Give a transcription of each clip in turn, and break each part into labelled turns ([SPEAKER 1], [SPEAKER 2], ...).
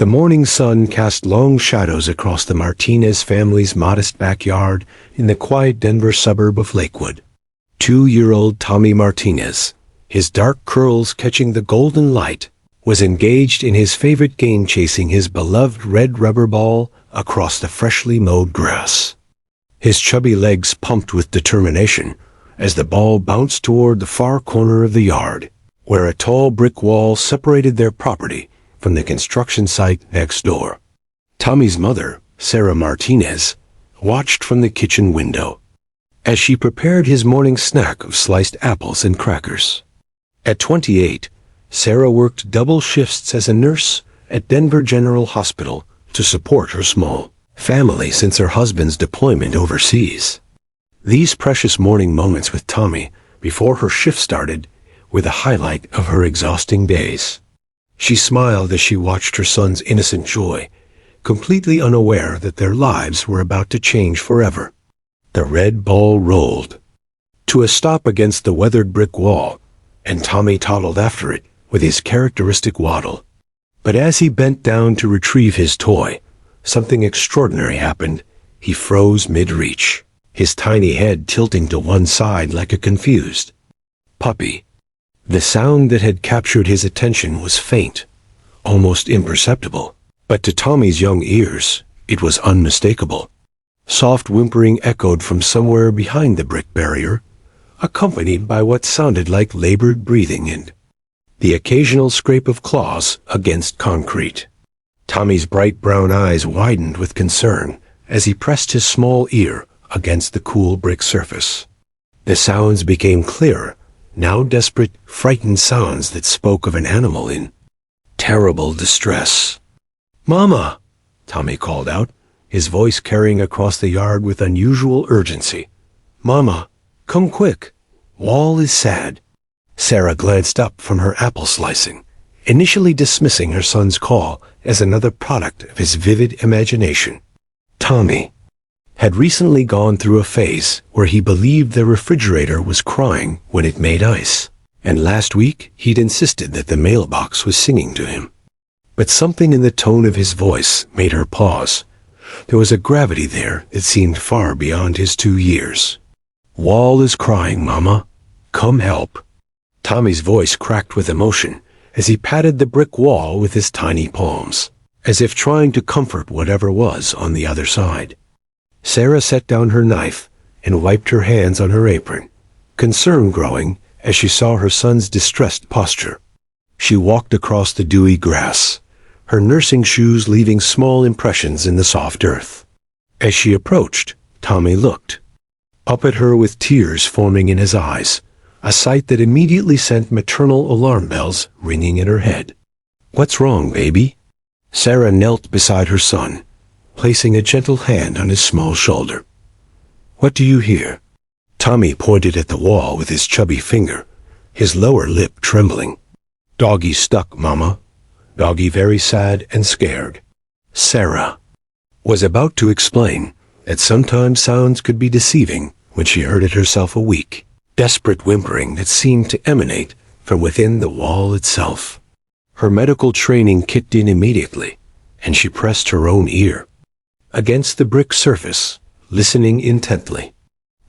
[SPEAKER 1] The morning sun cast long shadows across the Martinez family's modest backyard in the quiet Denver suburb of Lakewood. 2-year-old Tommy Martinez, his dark curls catching the golden light, was engaged in his favorite game, chasing his beloved red rubber ball across the freshly mowed grass. His chubby legs pumped with determination as the ball bounced toward the far corner of the yard, where a tall brick wall separated their property from the construction site next door. Tommy's mother, Sarah Martinez, watched from the kitchen window as she prepared his morning snack of sliced apples and crackers. At 28, Sarah worked double shifts as a nurse at Denver General Hospital to support her small family since her husband's deployment overseas. These precious morning moments with Tommy before her shift started were the highlight of her exhausting days. She smiled as she watched her son's innocent joy, completely unaware that their lives were about to change forever. The red ball rolled to a stop against the weathered brick wall, and Tommy toddled after it with his characteristic waddle. But as he bent down to retrieve his toy, something extraordinary happened. He froze mid-reach, his tiny head tilting to one side like a confused puppy. The sound that had captured his attention was faint, almost imperceptible, but to Tommy's young ears, it was unmistakable. Soft whimpering echoed from somewhere behind the brick barrier, accompanied by what sounded like labored breathing and the occasional scrape of claws against concrete. Tommy's bright brown eyes widened with concern as he pressed his small ear against the cool brick surface. The sounds became clearer, now desperate, frightened sounds that spoke of an animal in terrible distress. "Mama!" Tommy called out, his voice carrying across the yard with unusual urgency. "Mama, come quick. Wall is sad." Sarah glanced up from her apple slicing, initially dismissing her son's call as another product of his vivid imagination. Tommy had recently gone through a phase where he believed the refrigerator was crying when it made ice, and last week he'd insisted that the mailbox was singing to him. But something in the tone of his voice made her pause. There was a gravity there that seemed far beyond his 2 years. "Wall is crying, Mama. Come help." Tommy's voice cracked with emotion as he patted the brick wall with his tiny palms, as if trying to comfort whatever was on the other side. Sarah set down her knife and wiped her hands on her apron, concern growing as she saw her son's distressed posture. She walked across the dewy grass, her nursing shoes leaving small impressions in the soft earth. As she approached, Tommy looked up at her with tears forming in his eyes, a sight that immediately sent maternal alarm bells ringing in her head. "What's wrong, baby?" Sarah knelt beside her son, placing a gentle hand on his small shoulder. "What do you hear?" Tommy pointed at the wall with his chubby finger, his lower lip trembling. "Doggy stuck, Mama. Doggy very sad and scared." Sarah was about to explain that sometimes sounds could be deceiving when she heard it herself a weak, desperate whimpering that seemed to emanate from within the wall itself. Her medical training kicked in immediately, and she pressed her own ear against the brick surface, listening intently.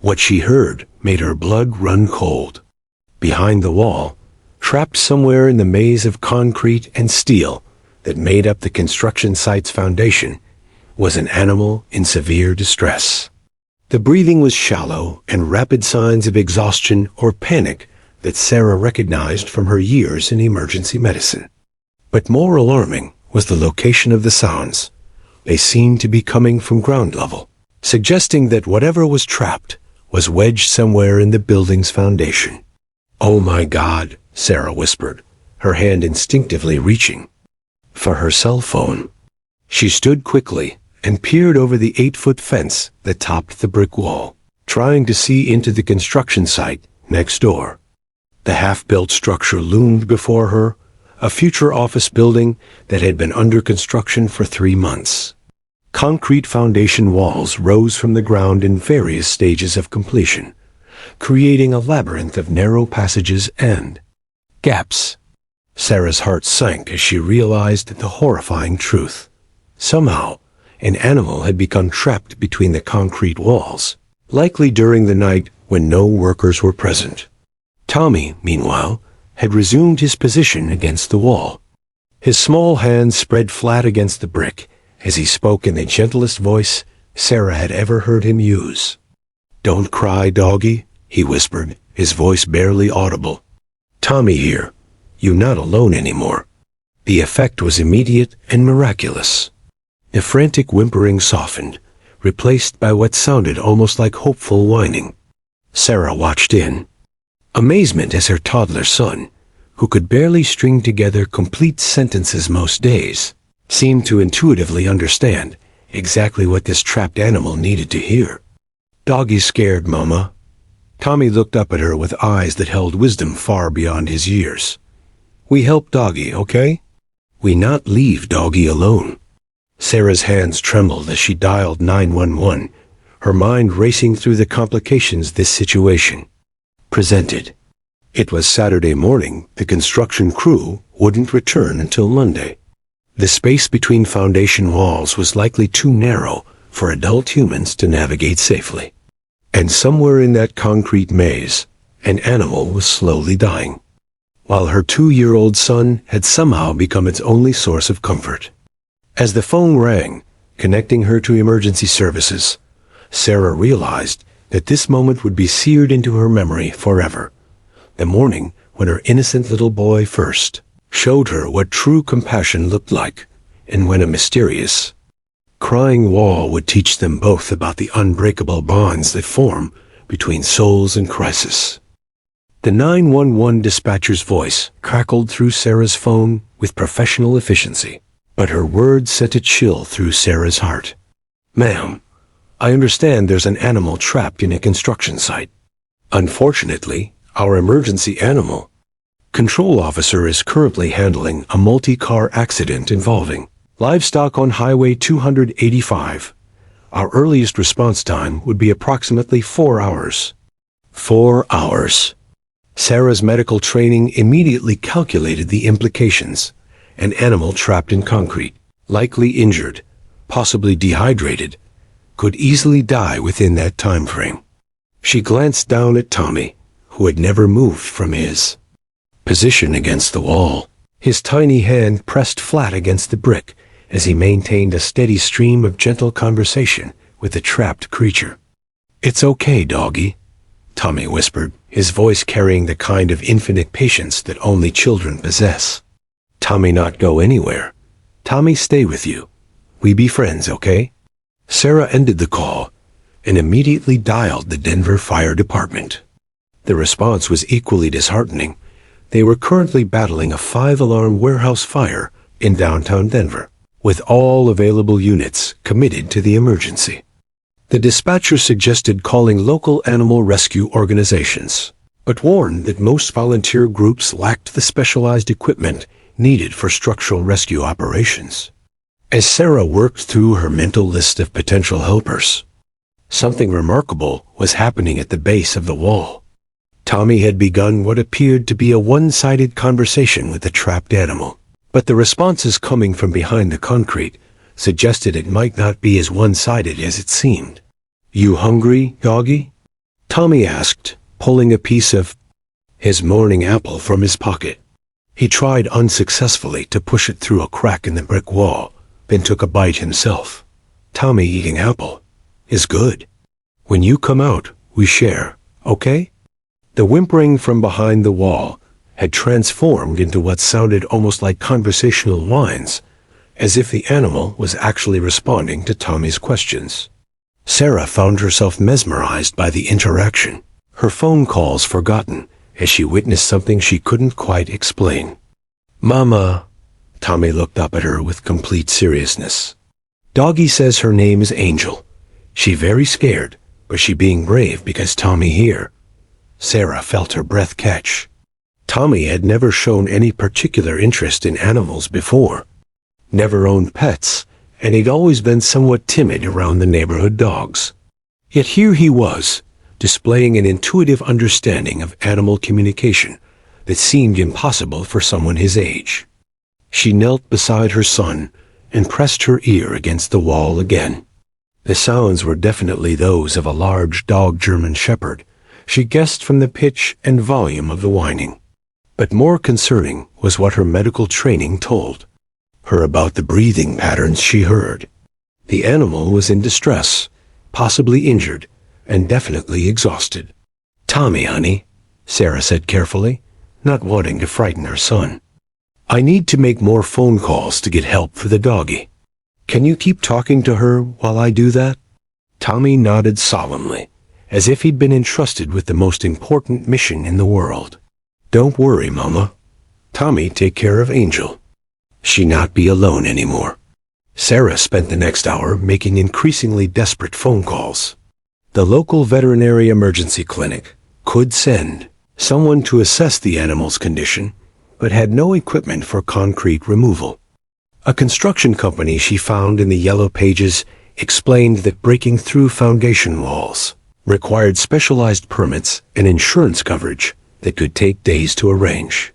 [SPEAKER 1] What she heard made her blood run cold. Behind the wall, trapped somewhere in the maze of concrete and steel that made up the construction site's foundation, was an animal in severe distress. The breathing was shallow and rapid, signs of exhaustion or panic that Sarah recognized from her years in emergency medicine. But more alarming was the location of the sounds. They seemed to be coming from ground level, suggesting that whatever was trapped was wedged somewhere in the building's foundation. "Oh my God," Sarah whispered, her hand instinctively reaching for her cell phone. She stood quickly and peered over the 8-foot fence that topped the brick wall, trying to see into the construction site next door. The half-built structure loomed before her, a future office building that had been under construction for 3 months. Concrete foundation walls rose from the ground in various stages of completion, creating a labyrinth of narrow passages and gaps. Sarah's heart sank as she realized the horrifying truth. Somehow, an animal had become trapped between the concrete walls, likely during the night when no workers were present. Tommy, meanwhile, had resumed his position against the wall. His small hands spread flat against the brick as he spoke in the gentlest voice Sarah had ever heard him use. "Don't cry, doggy," he whispered, his voice barely audible. "Tommy here. You're not alone anymore." The effect was immediate and miraculous. The frantic whimpering softened, replaced by what sounded almost like hopeful whining. Sarah watched in amazement as her toddler son, who could barely string together complete sentences most days, seemed to intuitively understand exactly what this trapped animal needed to hear. "Doggy's scared, Mama." Tommy looked up at her with eyes that held wisdom far beyond his years. "We help Doggy, okay? We not leave Doggy alone." Sarah's hands trembled as she dialed 911, her mind racing through the complications this situation presented. It was Saturday morning. The construction crew wouldn't return until Monday. The space between foundation walls was likely too narrow for adult humans to navigate safely. And somewhere in that concrete maze, an animal was slowly dying, while her 2-year-old son had somehow become its only source of comfort. As the phone rang, connecting her to emergency services, Sarah realized that this moment would be seared into her memory forever. The morning when her innocent little boy first showed her what true compassion looked like, and when a mysterious, crying wall would teach them both about the unbreakable bonds that form between souls in crisis. The 911 dispatcher's voice crackled through Sarah's phone with professional efficiency, but her words sent a chill through Sarah's heart. "Ma'am, I understand there's an animal trapped in a construction site. Unfortunately, our emergency animal control officer is currently handling a multi-car accident involving livestock on Highway 285. Our earliest response time would be approximately 4 hours. 4 hours. Sarah's medical training immediately calculated the implications. An animal trapped in concrete, likely injured, possibly dehydrated, could easily die within that time frame. She glanced down at Tommy, who had never moved from his position against the wall. His tiny hand pressed flat against the brick as he maintained a steady stream of gentle conversation with the trapped creature. "It's okay, doggy," Tommy whispered, his voice carrying the kind of infinite patience that only children possess. "Tommy not go anywhere. Tommy stay with you. We be friends, okay?" Sarah ended the call and immediately dialed the Denver Fire Department. The response was equally disheartening. They were currently battling a 5-alarm warehouse fire in downtown Denver, with all available units committed to the emergency. The dispatcher suggested calling local animal rescue organizations, but warned that most volunteer groups lacked the specialized equipment needed for structural rescue operations. As Sarah worked through her mental list of potential helpers, something remarkable was happening at the base of the wall. Tommy had begun what appeared to be a one-sided conversation with the trapped animal, but the responses coming from behind the concrete suggested it might not be as one-sided as it seemed. "You hungry, doggy?" Tommy asked, pulling a piece of his morning apple from his pocket. He tried unsuccessfully to push it through a crack in the brick wall, then took a bite himself. "Tommy eating apple is good. When you come out, we share, okay?" The whimpering from behind the wall had transformed into what sounded almost like conversational whines, as if the animal was actually responding to Tommy's questions. Sarah found herself mesmerized by the interaction, her phone calls forgotten as she witnessed something she couldn't quite explain. "Mama," Tommy looked up at her with complete seriousness. "Doggy says her name is Angel. She very scared, but she being brave because Tommy here." Sarah felt her breath catch. Tommy had never shown any particular interest in animals before, never owned pets, and he'd always been somewhat timid around the neighborhood dogs. Yet here he was, displaying an intuitive understanding of animal communication that seemed impossible for someone his age. She knelt beside her son and pressed her ear against the wall again. The sounds were definitely those of a large dog German shepherd, she guessed from the pitch and volume of the whining. But more concerning was what her medical training told her about the breathing patterns she heard. The animal was in distress, possibly injured, and definitely exhausted. "Tommy, honey," Sarah said carefully, not wanting to frighten her son. "I need to make more phone calls to get help for the doggy. Can you keep talking to her while I do that?" Tommy nodded solemnly, as if he'd been entrusted with the most important mission in the world. "Don't worry, Mama. Tommy take care of Angel. She not be alone anymore." Sarah spent the next hour making increasingly desperate phone calls. The local veterinary emergency clinic could send someone to assess the animal's condition, but had no equipment for concrete removal. A construction company she found in the Yellow Pages explained that breaking through foundation walls required specialized permits and insurance coverage that could take days to arrange.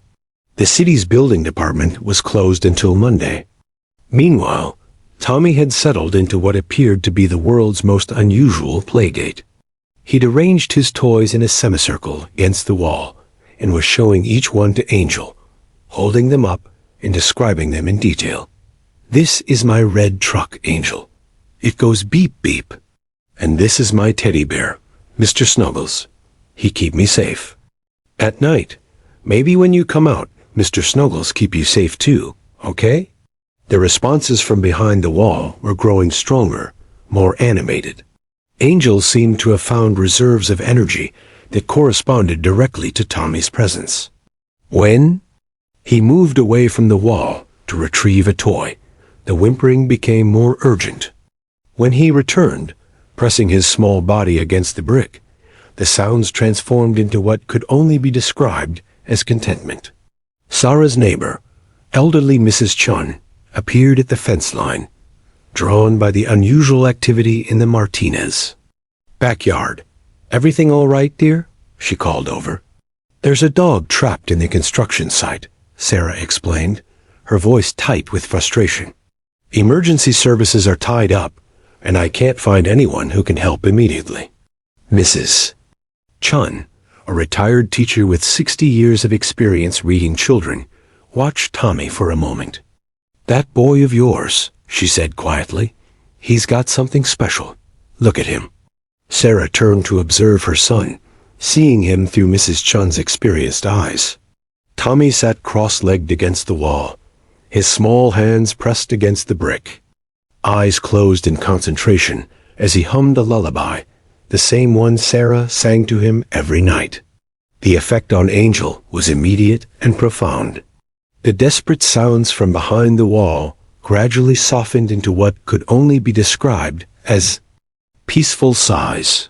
[SPEAKER 1] The city's building department was closed until Monday. Meanwhile, Tommy had settled into what appeared to be the world's most unusual playgate. He'd arranged his toys in a semicircle against the wall and was showing each one to Angel, holding them up and describing them in detail. "This is my red truck, Angel. It goes beep beep. And this is my teddy bear, Mr. Snuggles. He keep me safe. At night, maybe when you come out, Mr. Snuggles keep you safe too, okay?" The responses from behind the wall were growing stronger, more animated. Angel seemed to have found reserves of energy that corresponded directly to Tommy's presence. When he moved away from the wall to retrieve a toy, the whimpering became more urgent. When he returned, pressing his small body against the brick, the sounds transformed into what could only be described as contentment. Sarah's neighbor, elderly Mrs. Chun, appeared at the fence line, drawn by the unusual activity in the Martinez backyard. "Everything all right, dear?" she called over. "There's a dog trapped in the construction site," Sarah explained, her voice tight with frustration. "Emergency services are tied up, and I can't find anyone who can help immediately." Mrs. Chun, a retired teacher with 60 years of experience reading children, watched Tommy for a moment. "That boy of yours," she said quietly. "He's got something special. Look at him." Sarah turned to observe her son, seeing him through Mrs. Chun's experienced eyes. Tommy sat cross-legged against the wall, his small hands pressed against the brick, eyes closed in concentration as he hummed a lullaby, the same one Sarah sang to him every night. The effect on Angel was immediate and profound. The desperate sounds from behind the wall gradually softened into what could only be described as peaceful sighs.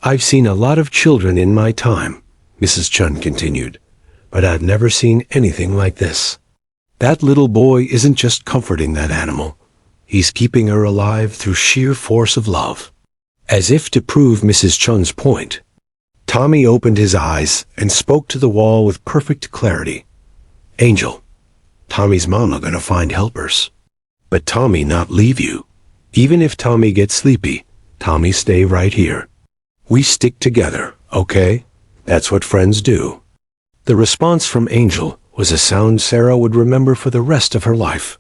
[SPEAKER 1] "I've seen a lot of children in my time," Mrs. Chun continued, "but I've never seen anything like this. That little boy isn't just comforting that animal. He's keeping her alive through sheer force of love." As if to prove Mrs. Chun's point, Tommy opened his eyes and spoke to the wall with perfect clarity. "Angel, Tommy's mama gonna find helpers. But Tommy not leave you. Even if Tommy gets sleepy, Tommy stay right here. We stick together, okay? That's what friends do." The response from Angel was a sound Sarah would remember for the rest of her life.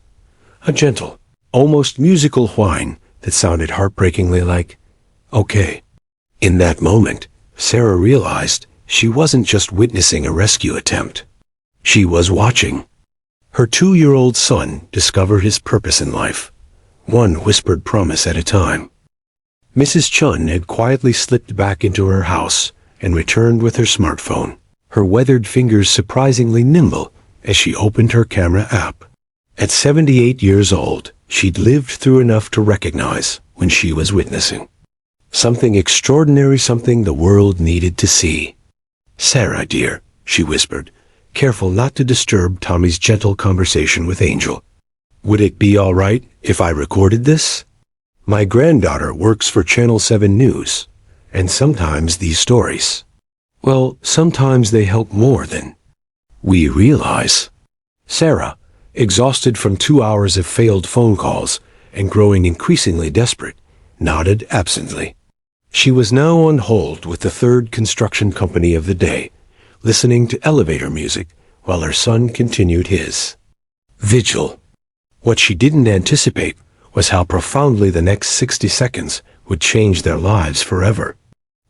[SPEAKER 1] A gentle, almost musical whine that sounded heartbreakingly like, "Okay." In that moment, Sarah realized she wasn't just witnessing a rescue attempt. She was watching her 2-year-old son discover his purpose in life, one whispered promise at a time. Mrs. Chun had quietly slipped back into her house and returned with her smartphone, her weathered fingers surprisingly nimble as she opened her camera app. At 78 years old, she'd lived through enough to recognize when she was witnessing something extraordinary, something the world needed to see. "Sarah, dear," she whispered, careful not to disturb Tommy's gentle conversation with Angel. "Would it be all right if I recorded this? My granddaughter works for Channel 7 News, and sometimes these stories, well, sometimes they help more than..." We realize. Sarah, exhausted from 2 hours of failed phone calls and growing increasingly desperate, nodded absently. She was now on hold with the third construction company of the day, listening to elevator music while her son continued his vigil. What she didn't anticipate was how profoundly the next 60 seconds would change their lives forever.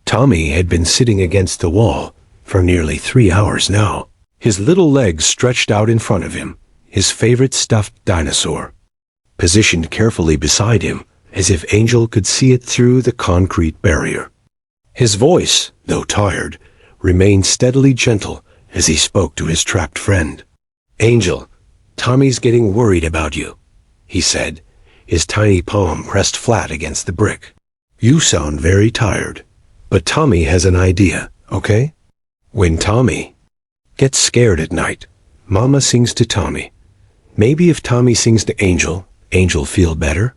[SPEAKER 1] Tommy had been sitting against the wall for nearly 3 hours now, his little legs stretched out in front of him, his favorite stuffed dinosaur positioned carefully beside him, as if Angel could see it through the concrete barrier. His voice, though tired, remained steadily gentle as he spoke to his trapped friend. "Angel, Tommy's getting worried about you," he said, his tiny palm pressed flat against the brick. "You sound very tired, but Tommy has an idea, okay? When Tommy gets scared at night, Mama sings to Tommy. Maybe if Tommy sings to Angel, Angel feel better?"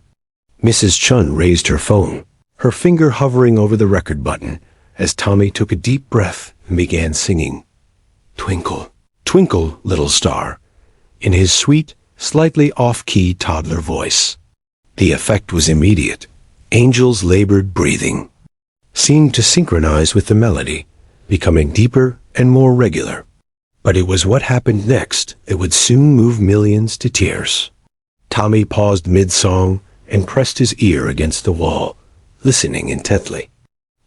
[SPEAKER 1] Mrs. Chun raised her phone, her finger hovering over the record button as Tommy took a deep breath and began singing, "Twinkle, Twinkle, Little Star," in his sweet, slightly off-key toddler voice. The effect was immediate. Angel's labored breathing seemed to synchronize with the melody, becoming deeper and more regular. But it was what happened next that would soon move millions to tears. Tommy paused mid-song and pressed his ear against the wall, listening intently.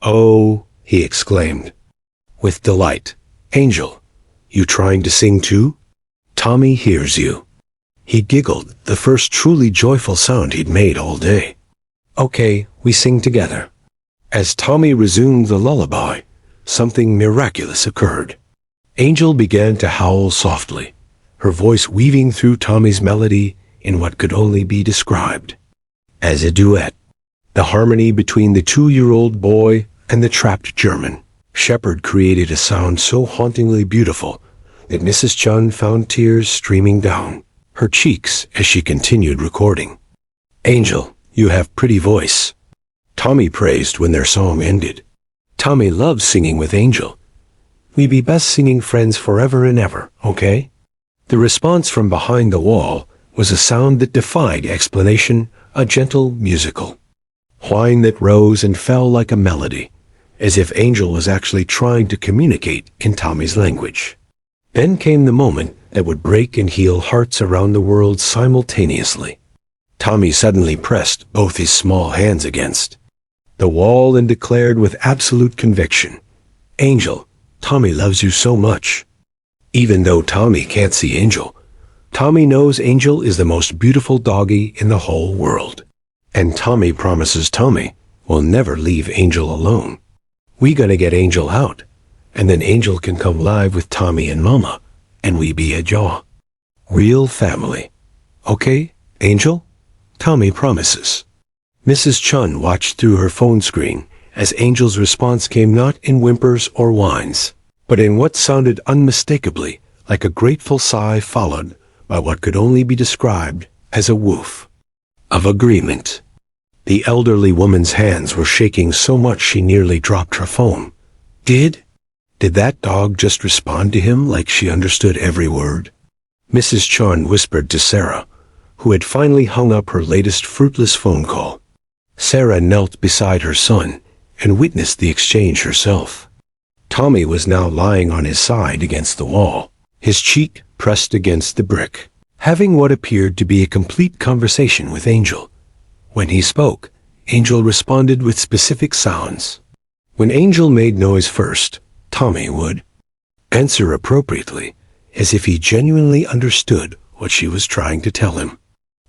[SPEAKER 1] "Oh," he exclaimed, with delight. "Angel, you trying to sing too? Tommy hears you." He giggled, the first truly joyful sound he'd made all day. "Okay, we sing together." As Tommy resumed the lullaby, something miraculous occurred. Angel began to howl softly, her voice weaving through Tommy's melody in what could only be described as a duet. The harmony between the 2-year-old boy and the trapped German shepherd created a sound so hauntingly beautiful that Mrs. Chun found tears streaming down her cheeks as she continued recording. "Angel, you have pretty voice," Tommy praised when their song ended. "Tommy loves singing with Angel. We be best singing friends forever and ever, okay?" The response from behind the wall was a sound that defied explanation, a gentle musical whine that rose and fell like a melody, as if Angel was actually trying to communicate in Tommy's language. Then came the moment that would break and heal hearts around the world simultaneously. Tommy suddenly pressed both his small hands against the wall and declared with absolute conviction, "Angel, Tommy loves you so much." Even though Tommy can't see Angel, Tommy knows Angel is the most beautiful doggy in the whole world. And Tommy promises Tommy will never leave Angel alone. "We gonna get Angel out, and then Angel can come live with Tommy and Mama, and we be a jaw. Real family. Okay, Angel?" Tommy promises. Mrs. Chun watched through her phone screen as Angel's response came not in whimpers or whines, but in what sounded unmistakably like a grateful sigh followed by what could only be described as a woof of agreement. The elderly woman's hands were shaking so much she nearly dropped her phone. Did that dog just respond to him like she understood every word? Mrs. Chun whispered to Sarah, who had finally hung up her latest fruitless phone call. Sarah knelt beside her son and witnessed the exchange herself. Tommy was now lying on his side against the wall, his cheek pressed against the brick, having what appeared to be a complete conversation with Angel. When he spoke, Angel responded with specific sounds. When Angel made noise first, Tommy would answer appropriately, as if he genuinely understood what she was trying to tell him.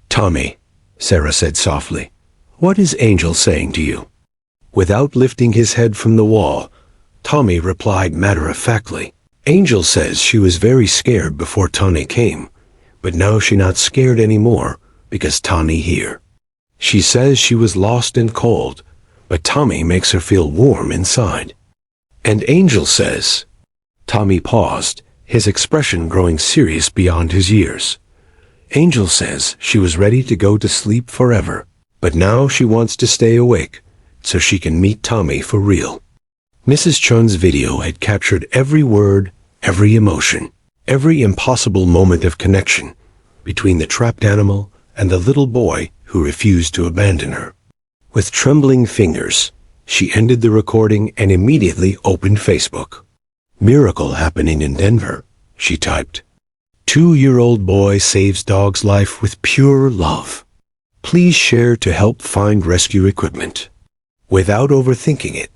[SPEAKER 1] "Tommy," Sarah said softly, "what is Angel saying to you?" Without lifting his head from the wall, Tommy replied matter-of-factly, "Angel says she was very scared before Tommy came, but now she not scared anymore because Tommy here. She says she was lost and cold, but Tommy makes her feel warm inside. And Angel says—" Tommy paused, his expression growing serious beyond his years. "Angel says she was ready to go to sleep forever, but now she wants to stay awake so she can meet Tommy for real." Mrs. Chun's video had captured every word, every emotion. Every impossible moment of connection between the trapped animal and the little boy who refused to abandon her. With trembling fingers, she ended the recording and immediately opened Facebook. "Miracle happening in Denver," she typed. "2-year-old boy saves dog's life with pure love. Please share to help find rescue equipment." Without overthinking it,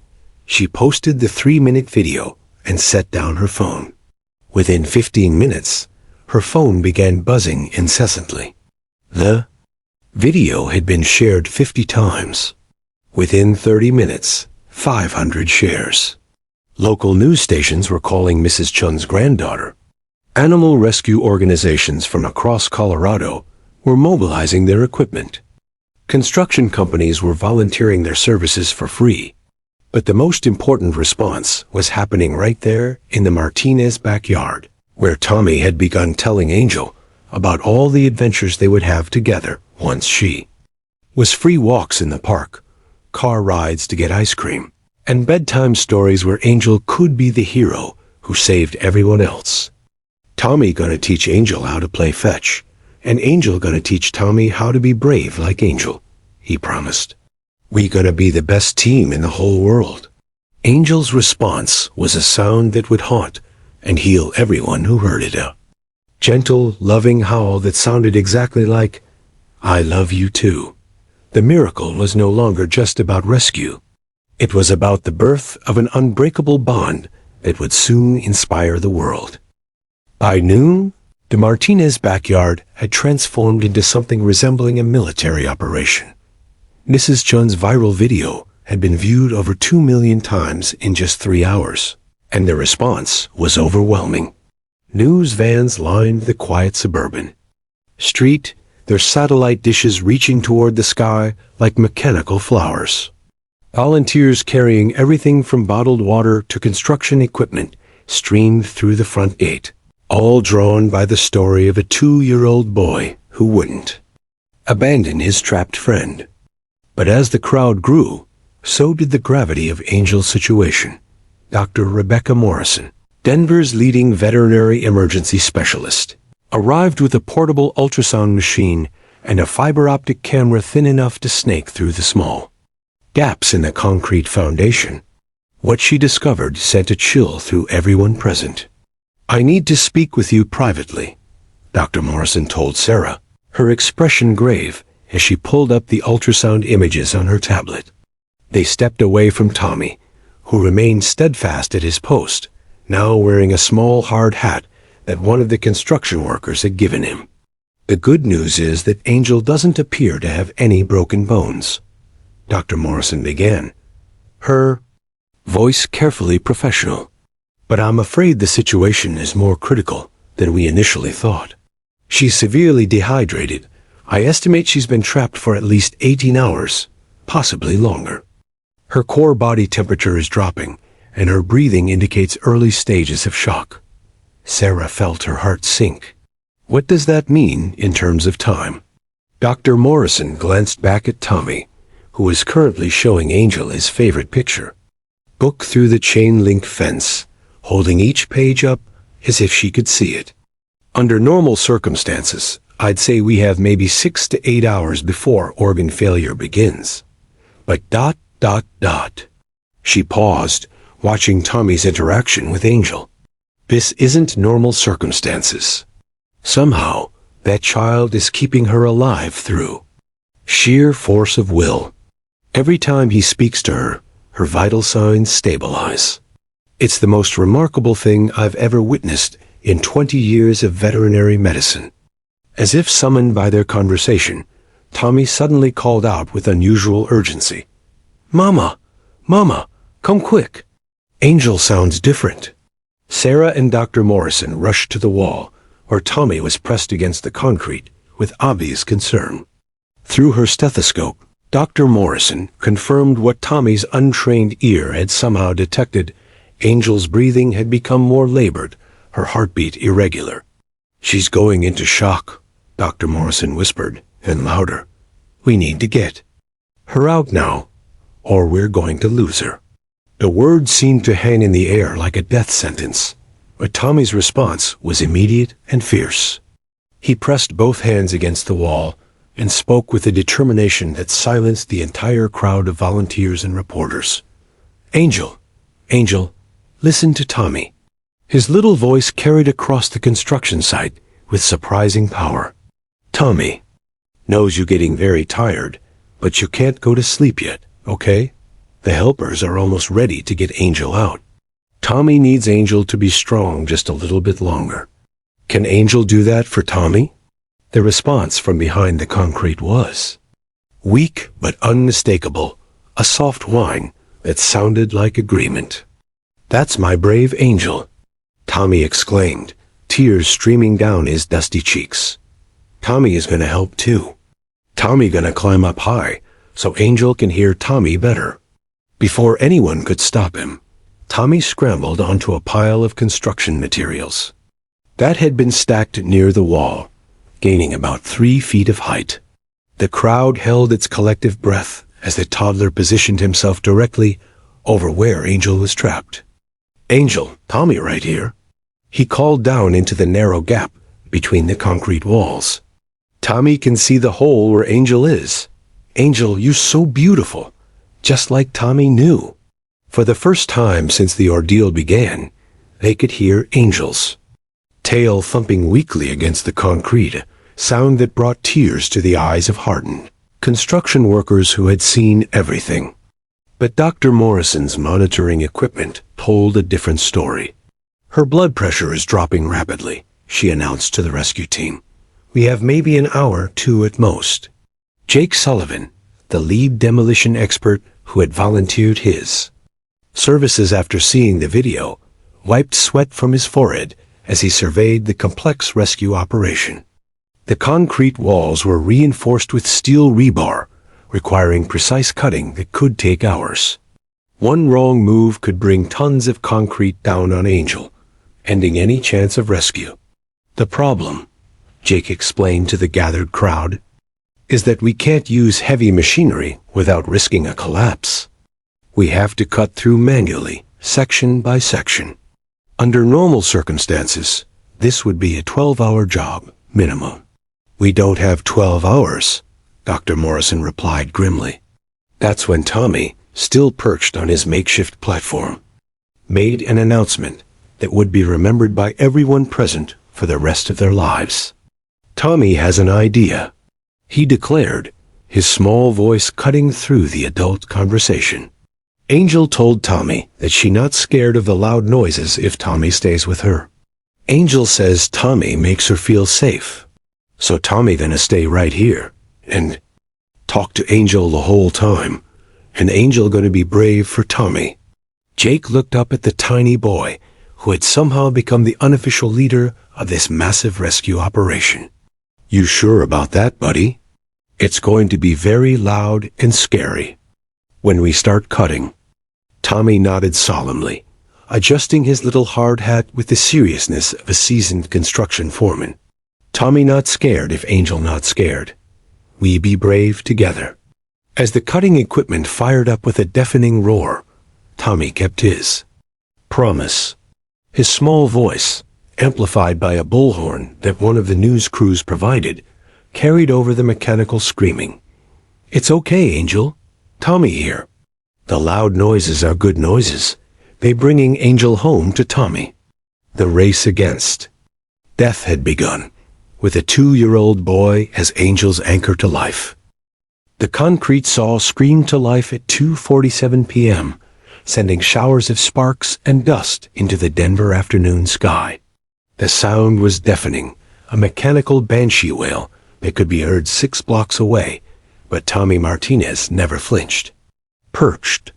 [SPEAKER 1] she posted the 3-minute video and set down her phone. Within 15 minutes, her phone began buzzing incessantly. The video had been shared 50 times. Within 30 minutes, 500 shares. Local news stations were calling Mrs. Chun's granddaughter. Animal rescue organizations from across Colorado were mobilizing their equipment. Construction companies were volunteering their services for free. But the most important response was happening right there in the Martinez backyard, where Tommy had begun telling Angel about all the adventures they would have together once she was free walks in the park, car rides to get ice cream, and bedtime stories where Angel could be the hero who saved everyone else. Tommy gonna teach Angel how to play fetch, and Angel gonna teach Tommy how to be brave like Angel, he promised. "We gonna be the best team in the whole world." Angel's response was a sound that would haunt and heal everyone who heard it. A gentle, loving howl that sounded exactly like, "I love you too." The miracle was no longer just about rescue. It was about the birth of an unbreakable bond that would soon inspire the world. By noon, the Martinez backyard had transformed into something resembling a military operation. Mrs. Chun's viral video had been viewed over 2 million times in just 3 hours, and the response was overwhelming. News vans lined the quiet suburban street, their satellite dishes reaching toward the sky like mechanical flowers. Volunteers carrying everything from bottled water to construction equipment streamed through the front gate, all drawn by the story of a 2-year-old boy who wouldn't abandon his trapped friend. But as the crowd grew, so did the gravity of Angel's situation. Dr. Rebecca Morrison, Denver's leading veterinary emergency specialist, arrived with a portable ultrasound machine and a fiber optic camera thin enough to snake through the small gaps in the concrete foundation. What she discovered sent a chill through everyone present. "I need to speak with you privately," Dr. Morrison told Sarah, her expression grave as she pulled up the ultrasound images on her tablet. They stepped away from Tommy, who remained steadfast at his post, now wearing a small hard hat that one of the construction workers had given him. "The good news is that Angel doesn't appear to have any broken bones," Dr. Morrison began, her voice carefully professional. "But I'm afraid the situation is more critical than we initially thought. She's severely dehydrated. I estimate she's been trapped for at least 18 hours, possibly longer. Her core body temperature is dropping, and her breathing indicates early stages of shock." Sarah felt her heart sink. "What does that mean in terms of time?" Dr. Morrison glanced back at Tommy, who was currently showing Angel his favorite picture. Book through the chain-link fence, holding each page up as if she could see it. "Under normal circumstances, I'd say we have maybe 6 to 8 hours before organ failure begins. But ... She paused, watching Tommy's interaction with Angel. "This isn't normal circumstances. Somehow, that child is keeping her alive through sheer force of will. Every time he speaks to her, her vital signs stabilize. It's the most remarkable thing I've ever witnessed in 20 years of veterinary medicine." As if summoned by their conversation, Tommy suddenly called out with unusual urgency. "Mama! Mama! Come quick! Angel sounds different." Sarah and Dr. Morrison rushed to the wall, where Tommy was pressed against the concrete with obvious concern. Through her stethoscope, Dr. Morrison confirmed what Tommy's untrained ear had somehow detected. Angel's breathing had become more labored, her heartbeat irregular. "She's going into shock," Dr. Morrison whispered, and louder. "We need to get her out now, or we're going to lose her." The words seemed to hang in the air like a death sentence. but Tommy's response was immediate and fierce. He pressed both hands against the wall and spoke with a determination that silenced the entire crowd of volunteers and reporters. "Angel, Angel, listen to Tommy." His little voice carried across the construction site with surprising power. "Tommy knows you're getting very tired, but you can't go to sleep yet, okay? The helpers are almost ready to get Angel out. Tommy needs Angel to be strong just a little bit longer. Can Angel do that for Tommy?" The response from behind the concrete was weak but unmistakable, a soft whine that sounded like agreement. "That's my brave Angel," Tommy exclaimed, tears streaming down his dusty cheeks. "Tommy is going to help too. Tommy gonna climb up high so Angel can hear Tommy better." Before anyone could stop him, Tommy scrambled onto a pile of construction materials that had been stacked near the wall, gaining about 3 feet of height. The crowd held its collective breath as the toddler positioned himself directly over where Angel was trapped. "Angel, Tommy right here," he called down into the narrow gap between the concrete walls. "Tommy can see the hole where Angel is. Angel, you're so beautiful, just like Tommy knew." For the first time since the ordeal began, they could hear Angel's tail thumping weakly against the concrete, sound that brought tears to the eyes of hardened construction workers who had seen everything. But Dr. Morrison's monitoring equipment told a different story. "Her blood pressure is dropping rapidly," she announced to the rescue team. "We have maybe an hour, 2 at most." Jake Sullivan, the lead demolition expert who had volunteered his services after seeing the video, wiped sweat from his forehead as he surveyed the complex rescue operation. The concrete walls were reinforced with steel rebar, requiring precise cutting that could take hours. One wrong move could bring tons of concrete down on Angel, ending any chance of rescue. "The problem," Jake explained to the gathered crowd, "is that we can't use heavy machinery without risking a collapse. We have to cut through manually, section by section. Under normal circumstances, this would be a 12-hour job, minimum." "We don't have 12 hours, Dr. Morrison replied grimly. That's when Tommy, still perched on his makeshift platform, made an announcement that would be remembered by everyone present for the rest of their lives. "Tommy has an idea," he declared, his small voice cutting through the adult conversation. Angel told Tommy that she's not scared of the loud noises if Tommy stays with her. Angel says Tommy makes her feel safe. So Tommy gonna stay right here and talk to Angel the whole time, and Angel gonna be brave for Tommy. Jake looked up at the tiny boy who had somehow become the unofficial leader of this massive rescue operation. "You sure about that, buddy? It's going to be very loud and scary when we start cutting." Tommy nodded solemnly, adjusting his little hard hat with the seriousness of a seasoned construction foreman. "Tommy not scared if Angel not scared. We be brave together." As the cutting equipment fired up with a deafening roar, Tommy kept his promise. His small voice, amplified by a bullhorn that one of the news crews provided, carried over the mechanical screaming. "It's okay, Angel. Tommy here. The loud noises are good noises. They bringing Angel home to Tommy." The race against death had begun, with a 2-year-old boy as Angel's anchor to life. The concrete saw screamed to life at 2:47 p.m., sending showers of sparks and dust into the Denver afternoon sky. The sound was deafening, a mechanical banshee wail that could be heard 6 blocks away, but Tommy Martinez never flinched. Perched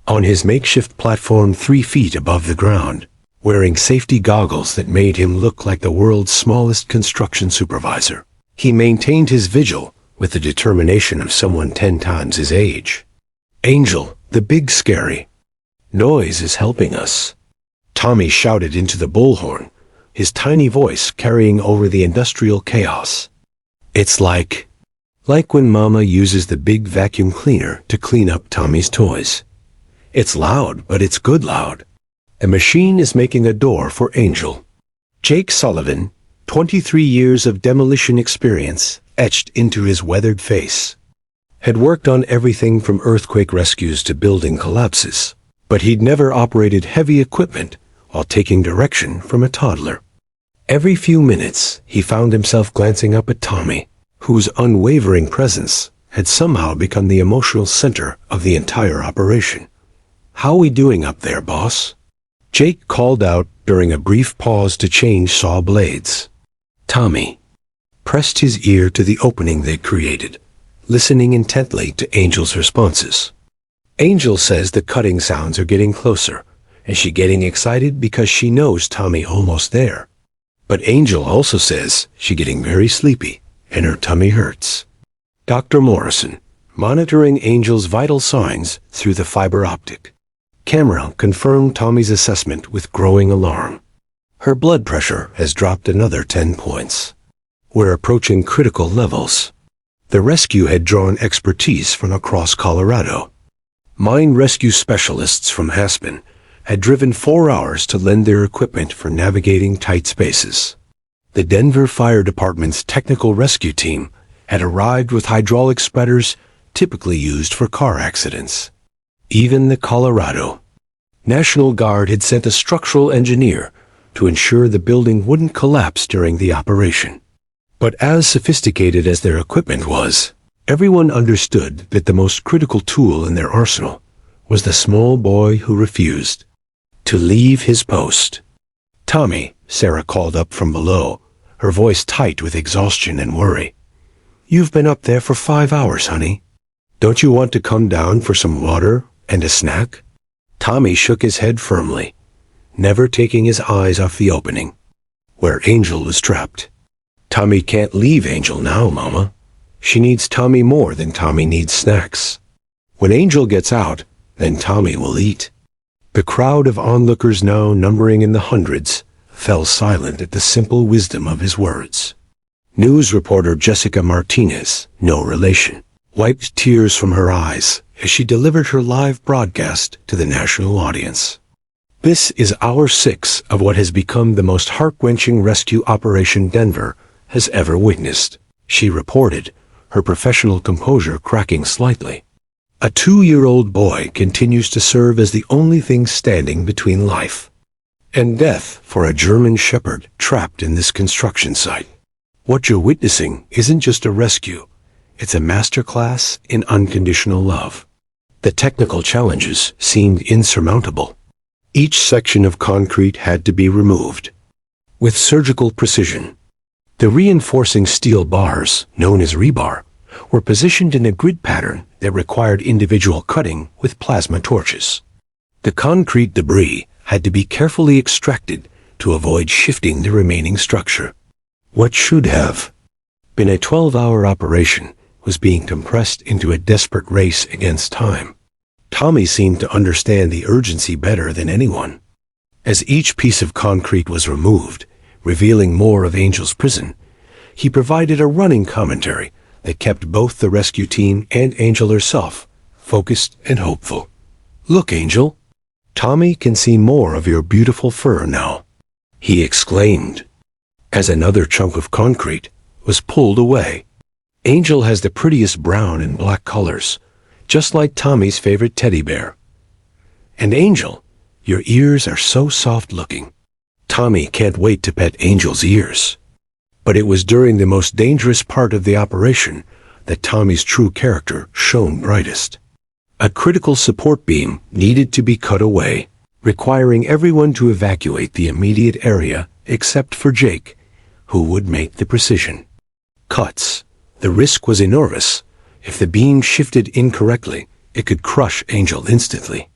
[SPEAKER 1] on his makeshift platform 3 feet above the ground, wearing safety goggles that made him look like the world's smallest construction supervisor, he maintained his vigil with the determination of someone 10 times his age. "Angel, the big scary noise is helping us," Tommy shouted into the bullhorn, his tiny voice carrying over the industrial chaos. "It's like when Mama uses the big vacuum cleaner to clean up Tommy's toys. It's loud, but it's good loud." A machine is making a door for Angel. Jake Sullivan, 23 years of demolition experience etched into his weathered face, had worked on everything from earthquake rescues to building collapses, but he'd never operated heavy equipment while taking direction from a toddler. Every few minutes, he found himself glancing up at Tommy, whose unwavering presence had somehow become the emotional center of the entire operation. "How we doing up there, boss?" Jake called out during a brief pause to change saw blades. Tommy pressed his ear to the opening they'd created, listening intently to Angel's responses. Angel says the cutting sounds are getting closer, and she's getting excited because she knows Tommy almost there. But Angel also says she's getting very sleepy, and her tummy hurts. Dr. Morrison, monitoring Angel's vital signs through the fiber optic camera, confirmed Tommy's assessment with growing alarm. Her blood pressure has dropped another 10 points. We're approaching critical levels. The rescue had drawn expertise from across Colorado. Mine rescue specialists from Aspen had driven 4 hours to lend their equipment for navigating tight spaces. The Denver Fire Department's technical rescue team had arrived with hydraulic spreaders typically used for car accidents. Even the Colorado National Guard had sent a structural engineer to ensure the building wouldn't collapse during the operation. But as sophisticated as their equipment was, everyone understood that the most critical tool in their arsenal was the small boy who refused to leave his post. "Tommy," Sarah called up from below, her voice tight with exhaustion and worry. "You've been up there for 5 hours, honey. Don't you want to come down for some water and a snack?" Tommy shook his head firmly, never taking his eyes off the opening, where Angel was trapped. "Tommy can't leave Angel now, Mama. She needs Tommy more than Tommy needs snacks. When Angel gets out, then Tommy will eat." The crowd of onlookers, now numbering in the hundreds, fell silent at the simple wisdom of his words. News reporter Jessica Martinez, no relation, wiped tears from her eyes as she delivered her live broadcast to the national audience. "This is hour 6 of what has become the most heart-wrenching rescue operation Denver has ever witnessed," she reported, her professional composure cracking slightly. "A 2-year-old boy continues to serve as the only thing standing between life and death for a German shepherd trapped in this construction site. What you're witnessing isn't just a rescue, it's a masterclass in unconditional love." The technical challenges seemed insurmountable. Each section of concrete had to be removed with surgical precision. The reinforcing steel bars, known as rebar, were positioned in a grid pattern that required individual cutting with plasma torches. The concrete debris had to be carefully extracted to avoid shifting the remaining structure. What should have been a 12-hour operation was being compressed into a desperate race against time. Tommy seemed to understand the urgency better than anyone. As each piece of concrete was removed, revealing more of Angel's prison, he provided a running commentary that kept both the rescue team and Angel herself focused and hopeful. "Look, Angel, Tommy can see more of your beautiful fur now," he exclaimed, as another chunk of concrete was pulled away. "Angel has the prettiest brown and black colors, just like Tommy's favorite teddy bear. And Angel, your ears are so soft-looking." Tommy can't wait to pet Angel's ears. But it was during the most dangerous part of the operation that Tommy's true character shone brightest. A critical support beam needed to be cut away, requiring everyone to evacuate the immediate area except for Jake, who would make the precision cuts. The risk was enormous. If the beam shifted incorrectly, it could crush Angel instantly.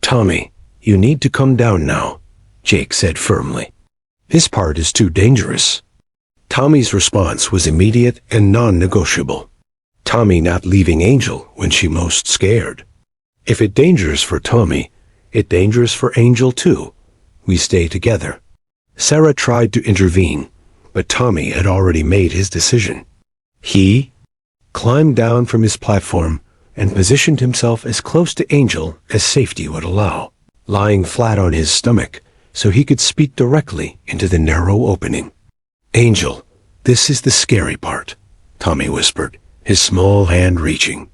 [SPEAKER 1] "Tommy, you need to come down now," Jake said firmly. "This part is too dangerous." Tommy's response was immediate and non-negotiable. Tommy not leaving Angel when she most scared. "If it dangerous for Tommy, it dangerous for Angel too. We stay together." Sarah tried to intervene, but Tommy had already made his decision. He climbed down from his platform and positioned himself as close to Angel as safety would allow. lying flat on his stomach so he could speak directly into the narrow opening. "Angel, this is the scary part," Tommy whispered, his small hand reaching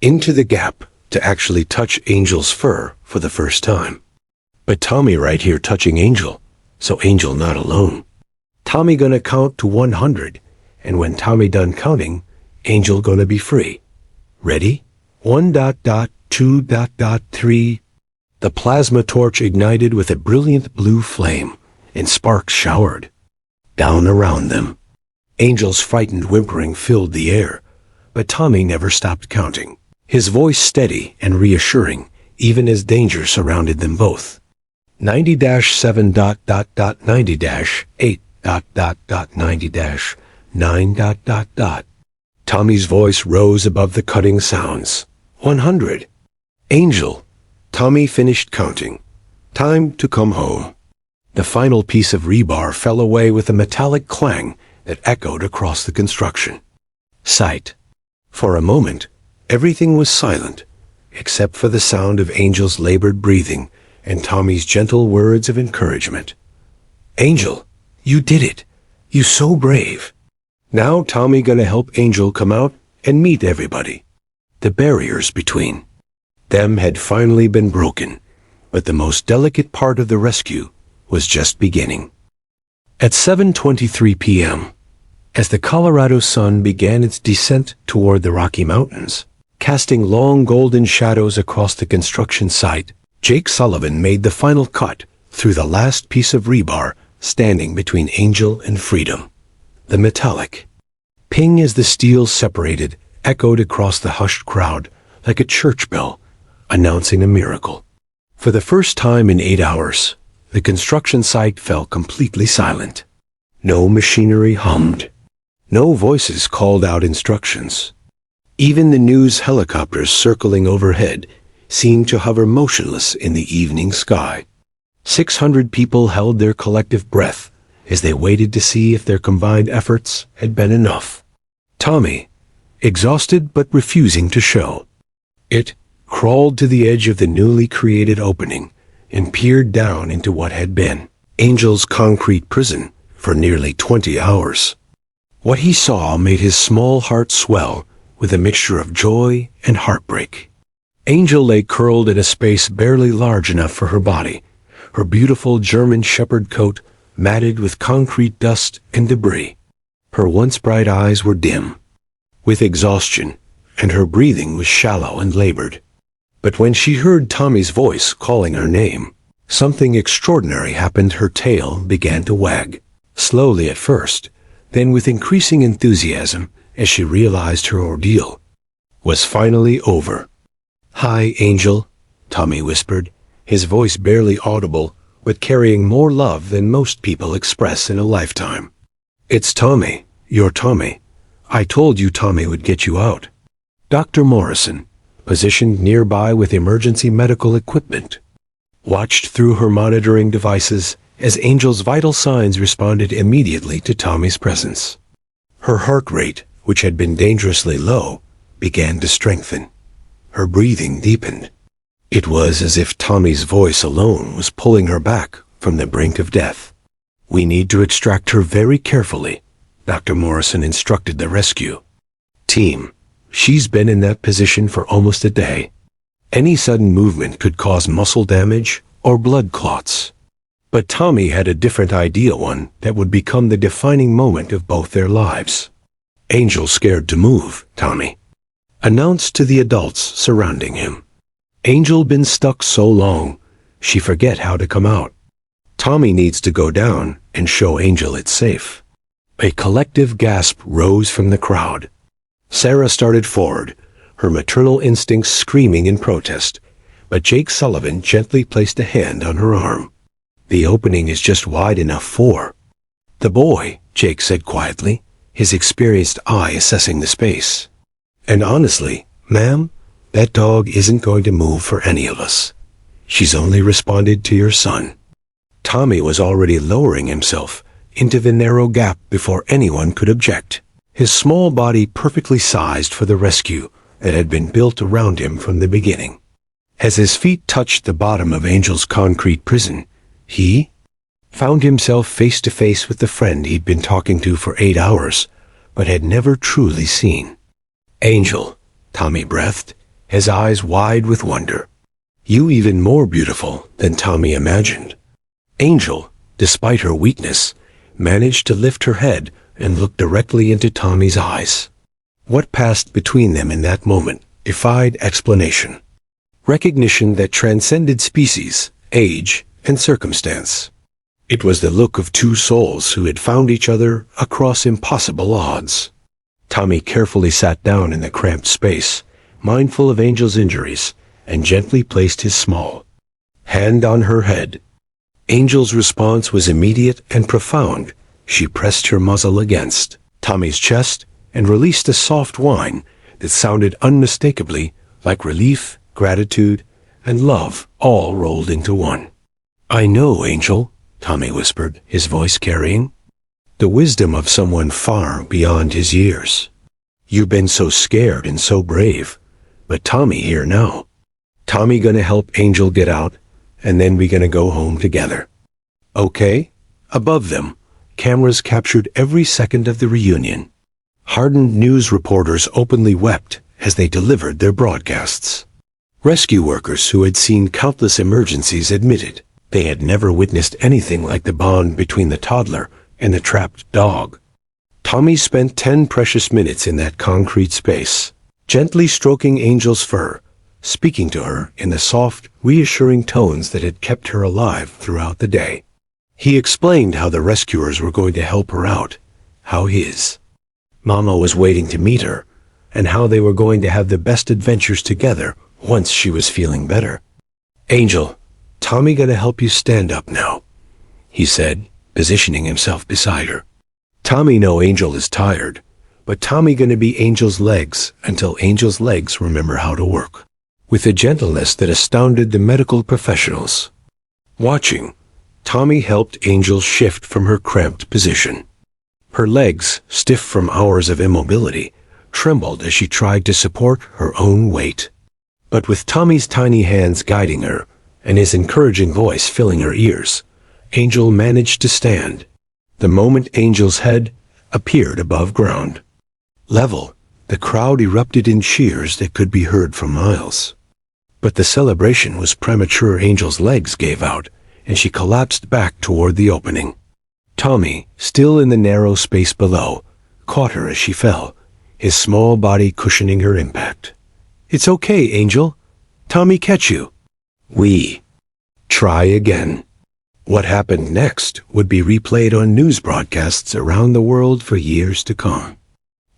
[SPEAKER 1] into the gap to actually touch Angel's fur for the first time. But Tommy right here touching Angel, so Angel not alone. Tommy gonna count to 100, and when Tommy done counting, Angel gonna be free. Ready? 1.2.3. The plasma torch ignited with a brilliant blue flame, and sparks showered down around them. Angel's frightened whimpering filled the air, but Tommy never stopped counting, his voice steady and reassuring, even as danger surrounded them both. 90-7.90-8.90-9. Tommy's voice rose above the cutting sounds. 100. Angel. Tommy finished counting. Time to come home. The final piece of rebar fell away with a metallic clang that echoed across the construction site. For a moment, everything was silent, except for the sound of Angel's labored breathing and Tommy's gentle words of encouragement. "Angel, you did it. You so brave." Now Tommy gonna help Angel come out and meet everybody. The barriers between them had finally been broken, but the most delicate part of the rescue was just beginning. At 7:23 p.m., as the Colorado sun began its descent toward the Rocky Mountains, casting long golden shadows across the construction site, Jake Sullivan made the final cut through the last piece of rebar standing between Angel and freedom. The metallic ping as the steel separated echoed across the hushed crowd like a church bell announcing a miracle. For the first time in 8 hours, the construction site fell completely silent. No machinery hummed. No voices called out instructions. Even the news helicopters circling overhead seemed to hover motionless in the evening sky. 600 people held their collective breath as they waited to see if their combined efforts had been enough. Tommy, exhausted but refusing to show it, crawled to the edge of the newly created opening and peered down into what had been Angel's concrete prison for nearly 20 hours. What he saw made his small heart swell with a mixture of joy and heartbreak. Angel lay curled in a space barely large enough for her body, her beautiful German shepherd coat matted with concrete dust and debris. Her once bright eyes were dim with exhaustion, and her breathing was shallow and labored. But when she heard Tommy's voice calling her name, something extraordinary happened. Her tail began to wag, slowly at first, then with increasing enthusiasm as she realized her ordeal was finally over. "Hi, Angel," Tommy whispered, his voice barely audible, but carrying more love than most people express in a lifetime. "It's Tommy, your Tommy. I told you Tommy would get you out." Dr. Morrison, positioned nearby with emergency medical equipment, watched through her monitoring devices as Angel's vital signs responded immediately to Tommy's presence. Her heart rate, which had been dangerously low, began to strengthen. Her breathing deepened. It was as if Tommy's voice alone was pulling her back from the brink of death. "We need to extract her very carefully," Dr. Morrison instructed the rescue team. "She's been in that position for almost a day. Any sudden movement could cause muscle damage or blood clots." But Tommy had a different idea, one that would become the defining moment of both their lives. "Angel scared to move," Tommy announced to the adults surrounding him. "Angel been stuck so long, she forget how to come out. Tommy needs to go down and show Angel it's safe." A collective gasp rose from the crowd. Sarah started forward, her maternal instincts screaming in protest, but Jake Sullivan gently placed a hand on her arm. "The opening is just wide enough for the boy," Jake said quietly, his experienced eye assessing the space. "And honestly, ma'am, that dog isn't going to move for any of us. She's only responded to your son." Tommy was already lowering himself into the narrow gap before anyone could object, his small body perfectly sized for the rescue that had been built around him from the beginning. As his feet touched the bottom of Angel's concrete prison, he found himself face to face with the friend he'd been talking to for 8 hours, but had never truly seen. "Angel," Tommy breathed, his eyes wide with wonder. "You even more beautiful than Tommy imagined." Angel, despite her weakness, managed to lift her head and look directly into Tommy's eyes. What passed between them in that moment defied explanation. Recognition that transcended species, age, and circumstance. It was the look of two souls who had found each other across impossible odds. Tommy carefully sat down in the cramped space, mindful of Angel's injuries, and gently placed his small hand on her head. Angel's response was immediate and profound. She pressed her muzzle against Tommy's chest and released a soft whine that sounded unmistakably like relief, gratitude, and love all rolled into one. "I know, Angel," Tommy whispered, his voice carrying the wisdom of someone far beyond his years. "You've been so scared and so brave, but Tommy here now. Tommy gonna help Angel get out, and then we gonna go home together. Okay?" Above them, cameras captured every second of the reunion. Hardened news reporters openly wept as they delivered their broadcasts. Rescue workers who had seen countless emergencies admitted they had never witnessed anything like the bond between the toddler and the trapped dog. Tommy spent 10 precious minutes in that concrete space, gently stroking Angel's fur, speaking to her in the soft, reassuring tones that had kept her alive throughout the day. He explained how the rescuers were going to help her out, how his mama was waiting to meet her, and how they were going to have the best adventures together once she was feeling better. "Angel, Tommy gonna help you stand up now," he said, positioning himself beside her. Tommy know Angel is tired, but Tommy gonna be Angel's legs until Angel's legs remember how to work. With a gentleness that astounded the medical professionals watching, Tommy helped Angel shift from her cramped position. Her legs, stiff from hours of immobility, trembled as she tried to support her own weight. But with Tommy's tiny hands guiding her, and his encouraging voice filling her ears, Angel managed to stand. The moment Angel's head appeared above ground level, the crowd erupted in cheers that could be heard from miles. But the celebration was premature. Angel's legs gave out, and she collapsed back toward the opening. Tommy, still in the narrow space below, caught her as she fell, his small body cushioning her impact. "It's okay, Angel. Tommy catch you." We try again. What happened next would be replayed on news broadcasts around the world for years to come.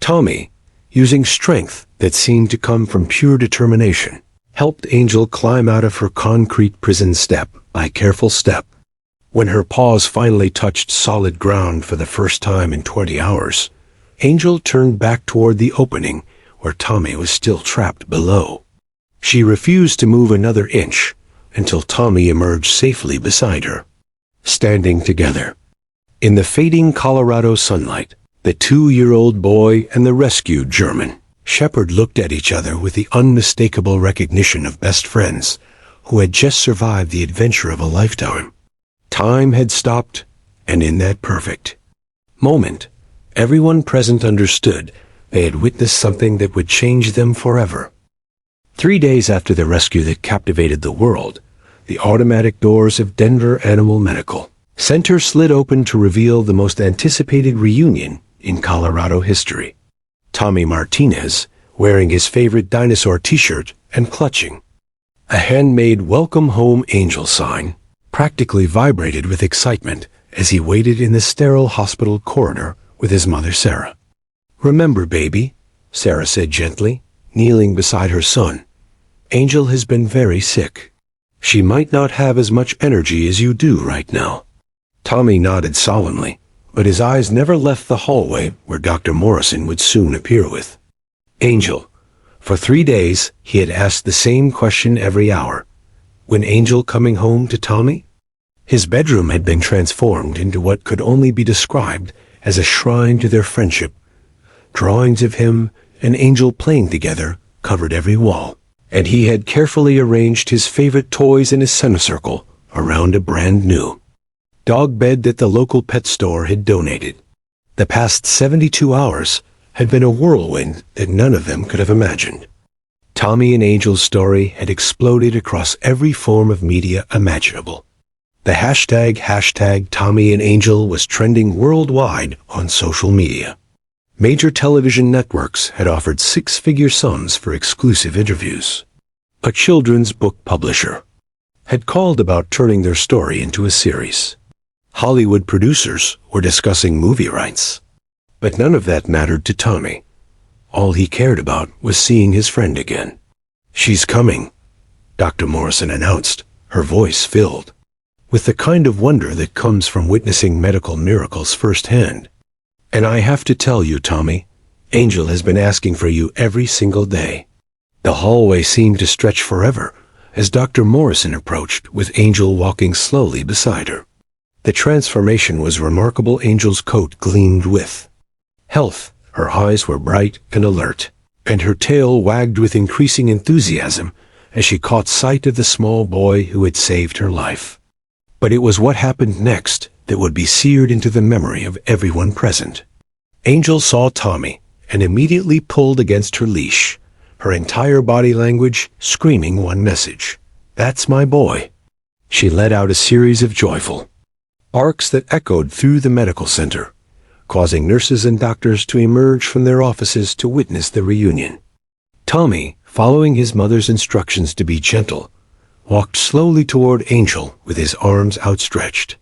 [SPEAKER 1] Tommy, using strength that seemed to come from pure determination, helped Angel climb out of her concrete prison step by careful step. When her paws finally touched solid ground for the first time in 20 hours, Angel turned back toward the opening where Tommy was still trapped below. She refused to move another inch until Tommy emerged safely beside her. Standing together in the fading Colorado sunlight, the 2-year-old boy and the rescued German shepherd looked at each other with the unmistakable recognition of best friends who had just survived the adventure of a lifetime. Time had stopped, and in that perfect moment, everyone present understood they had witnessed something that would change them forever. 3 days after the rescue that captivated the world, the automatic doors of Denver Animal Medical Center slid open to reveal the most anticipated reunion in Colorado history. Tommy Martinez, wearing his favorite dinosaur t-shirt and clutching a handmade Welcome Home Angel sign, practically vibrated with excitement as he waited in the sterile hospital corridor with his mother Sarah. "Remember, baby," Sarah said gently, kneeling beside her son, "Angel has been very sick. She might not have as much energy as you do right now." Tommy nodded solemnly, but his eyes never left the hallway where Dr. Morrison would soon appear with Angel. For 3 days, he had asked the same question every hour. When Angel coming home to Tommy? His bedroom had been transformed into what could only be described as a shrine to their friendship. Drawings of him and Angel playing together covered every wall. and he had carefully arranged his favorite toys in a semicircle around a brand new dog bed that the local pet store had donated. The past 72 hours had been a whirlwind that none of them could have imagined. Tommy and Angel's story had exploded across every form of media imaginable. The hashtag Tommy and Angel was trending worldwide on social media. Major television networks had offered six-figure sums for exclusive interviews. A children's book publisher had called about turning their story into a series. Hollywood producers were discussing movie rights. But none of that mattered to Tommy. All he cared about was seeing his friend again. "She's coming," Dr. Morrison announced, her voice filled with the kind of wonder that comes from witnessing medical miracles firsthand. "And I have to tell you, Tommy, Angel has been asking for you every single day." The hallway seemed to stretch forever as Dr. Morrison approached, with Angel walking slowly beside her. The transformation was remarkable. Angel's coat gleamed with health, her eyes were bright and alert, and her tail wagged with increasing enthusiasm as she caught sight of the small boy who had saved her life. But it was what happened next that would be seared into the memory of everyone present. Angel saw Tommy and immediately pulled against her leash, her entire body language screaming one message: "That's my boy." She let out a series of joyful barks that echoed through the medical center, causing nurses and doctors to emerge from their offices to witness the reunion. Tommy, following his mother's instructions to be gentle, walked slowly toward Angel with his arms outstretched.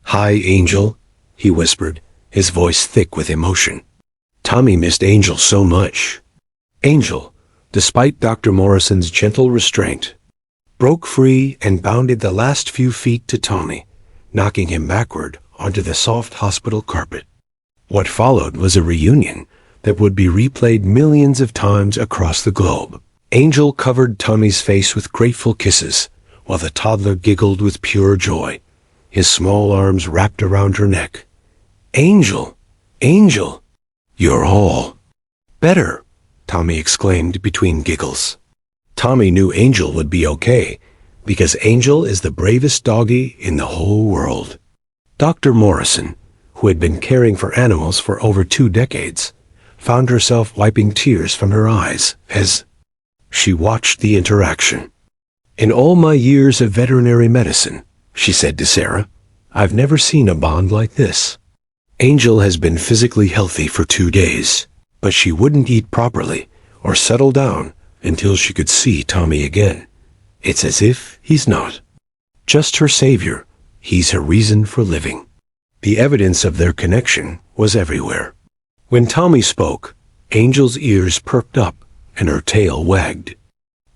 [SPEAKER 1] "Hi, Angel," he whispered, his voice thick with emotion. Tommy missed Angel so much. Angel, despite Dr. Morrison's gentle restraint, broke free and bounded the last few feet to Tommy, knocking him backward onto the soft hospital carpet. What followed was a reunion that would be replayed millions of times across the globe. Angel covered Tommy's face with grateful kisses, while the toddler giggled with pure joy, his small arms wrapped around her neck. "Angel! Angel! You're all better!" Tommy exclaimed between giggles. Tommy knew Angel would be okay, because Angel is the bravest doggy in the whole world. Dr. Morrison, who had been caring for animals for over 2 decades, found herself wiping tears from her eyes as she watched the interaction. "In all my years of veterinary medicine," she said to Sarah, "I've never seen a bond like this. Angel has been physically healthy for 2 days, but she wouldn't eat properly or settle down until she could see Tommy again. It's as if he's not just her savior, he's her reason for living." The evidence of their connection was everywhere. When Tommy spoke, Angel's ears perked up and her tail wagged.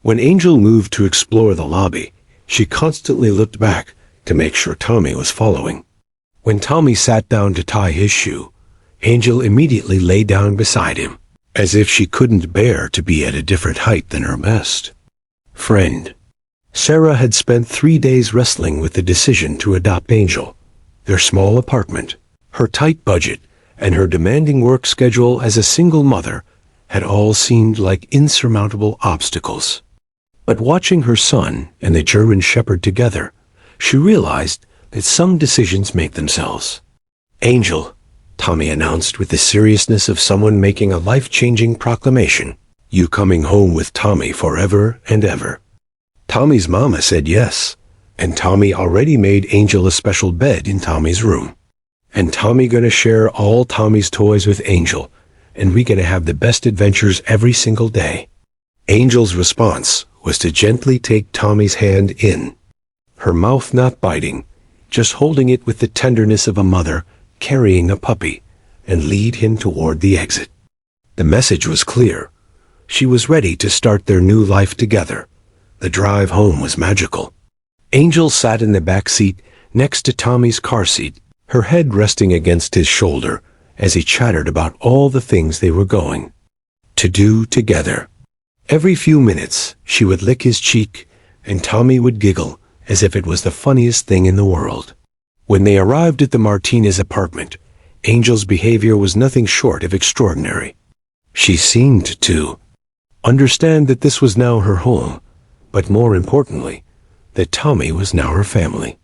[SPEAKER 1] When Angel moved to explore the lobby, she constantly looked back to make sure Tommy was following. When Tommy sat down to tie his shoe, Angel immediately lay down beside him, as if she couldn't bear to be at a different height than her best friend. Sarah had spent 3 days wrestling with the decision to adopt Angel. Their small apartment, her tight budget, and her demanding work schedule as a single mother had all seemed like insurmountable obstacles. But watching her son and the German Shepherd together, she realized that some decisions make themselves. "Angel," Tommy announced with the seriousness of someone making a life-changing proclamation, "you coming home with Tommy forever and ever." Tommy's mama said yes, and Tommy already made Angel a special bed in Tommy's room. And Tommy gonna share all Tommy's toys with Angel, and we gonna have the best adventures every single day. Angel's response was to gently take Tommy's hand in, her mouth not biting, just holding it with the tenderness of a mother carrying a puppy, and lead him toward the exit. The message was clear. She was ready to start their new life together. The drive home was magical. Angel sat in the back seat next to Tommy's car seat, her head resting against his shoulder as he chattered about all the things they were going to do together. Every few minutes, she would lick his cheek, and Tommy would giggle as if it was the funniest thing in the world. When they arrived at the Martinez apartment, Angel's behavior was nothing short of extraordinary. She seemed to understand that this was now her home, but more importantly, that Tommy was now her family.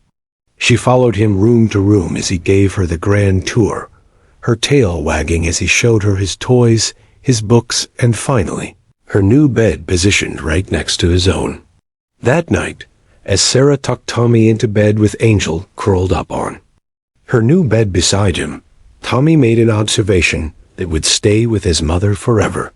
[SPEAKER 1] She followed him room to room as he gave her the grand tour, her tail wagging as he showed her his toys, his books, and finally, her new bed positioned right next to his own. That night, as Sarah tucked Tommy into bed with Angel curled up on her new bed beside him, Tommy made an observation that would stay with his mother forever.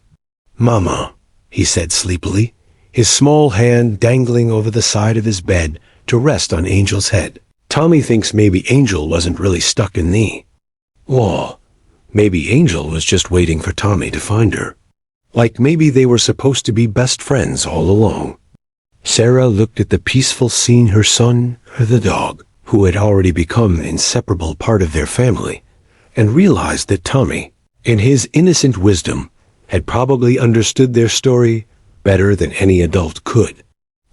[SPEAKER 1] "Mama," he said sleepily, his small hand dangling over the side of his bed to rest on Angel's head. Tommy thinks maybe Angel wasn't really stuck in the wall. Maybe Angel was just waiting for Tommy to find her. Like maybe they were supposed to be best friends all along. Sarah looked at the peaceful scene, her son, the dog, who had already become an inseparable part of their family, and realized that Tommy, in his innocent wisdom, had probably understood their story better than any adult could.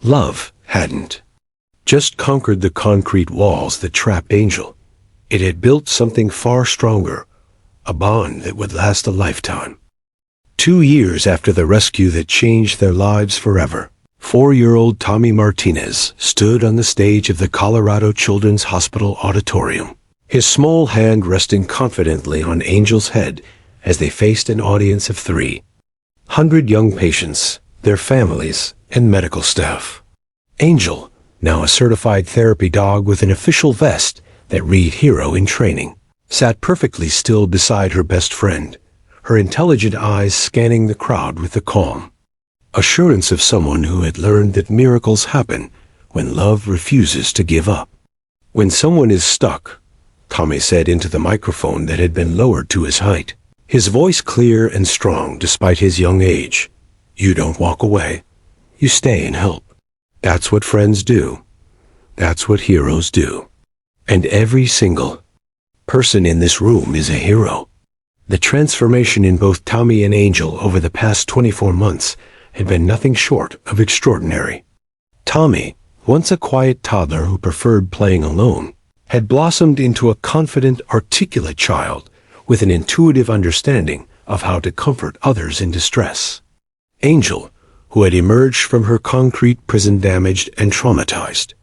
[SPEAKER 1] Love hadn't just conquered the concrete walls that trapped Angel. It had built something far stronger, a bond that would last a lifetime. 2 years after the rescue that changed their lives forever, 4-year-old Tommy Martinez stood on the stage of the Colorado Children's Hospital auditorium, his small hand resting confidently on Angel's head as they faced an audience of 300 young patients, their families, and medical staff. Angel, now a certified therapy dog with an official vest that read Hero in Training, sat perfectly still beside her best friend, her intelligent eyes scanning the crowd with the calm assurance of someone who had learned that miracles happen when love refuses to give up. "When someone is stuck," Tommy said into the microphone that had been lowered to his height, his voice clear and strong despite his young age, "you don't walk away. You stay and help. That's what friends do. That's what heroes do. And every single person in this room is a hero." The transformation in both Tommy and Angel over the past 24 months had been nothing short of extraordinary. Tommy, once a quiet toddler who preferred playing alone, had blossomed into a confident, articulate child with an intuitive understanding of how to comfort others in distress. Angel, who had emerged from her concrete prison damaged and traumatized,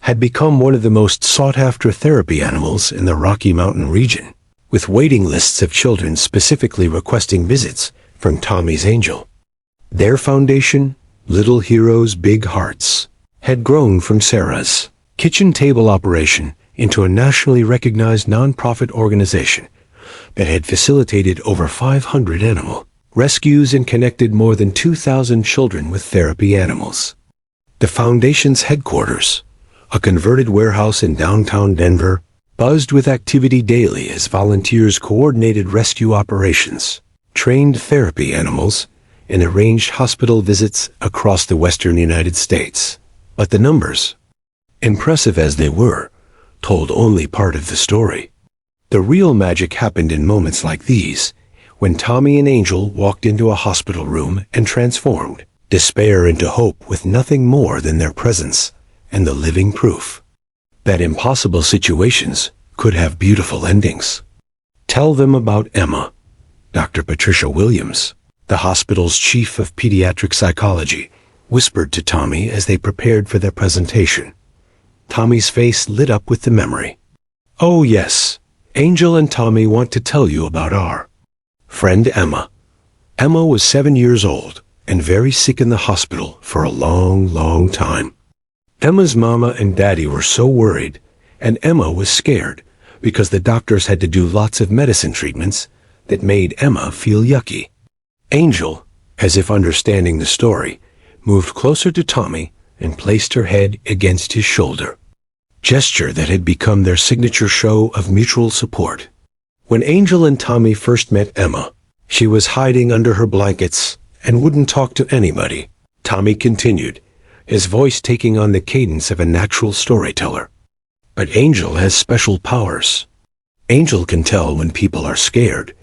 [SPEAKER 1] had become one of the most sought-after therapy animals in the Rocky Mountain region, with waiting lists of children specifically requesting visits from Tommy's Angel. Their foundation, Little Heroes Big Hearts, had grown from Sarah's kitchen table operation into a nationally recognized nonprofit organization that had facilitated over 500 animal rescues and connected more than 2,000 children with therapy animals. The foundation's headquarters, a converted warehouse in downtown Denver, buzzed with activity daily as volunteers coordinated rescue operations, trained therapy animals, and arranged hospital visits across the western United States. But the numbers, impressive as they were, told only part of the story. The real magic happened in moments like these, when Tommy and Angel walked into a hospital room and transformed despair into hope with nothing more than their presence and the living proof that impossible situations could have beautiful endings. "Tell them about Emma," Dr. Patricia Williams, the hospital's chief of pediatric psychology, whispered to Tommy as they prepared for their presentation. Tommy's face lit up with the memory. "Oh yes, Angel and Tommy want to tell you about our friend Emma." Emma was 7 years old and very sick in the hospital for a long, long time. Emma's mama and daddy were so worried, and Emma was scared because the doctors had to do lots of medicine treatments that made Emma feel yucky. Angel, as if understanding the story, moved closer to Tommy and placed her head against his shoulder, gesture that had become their signature show of mutual support. When Angel and Tommy first met Emma, she was hiding under her blankets and wouldn't talk to anybody. Tommy continued, his voice taking on the cadence of a natural storyteller. "But Angel has special powers. Angel can tell when people are scared,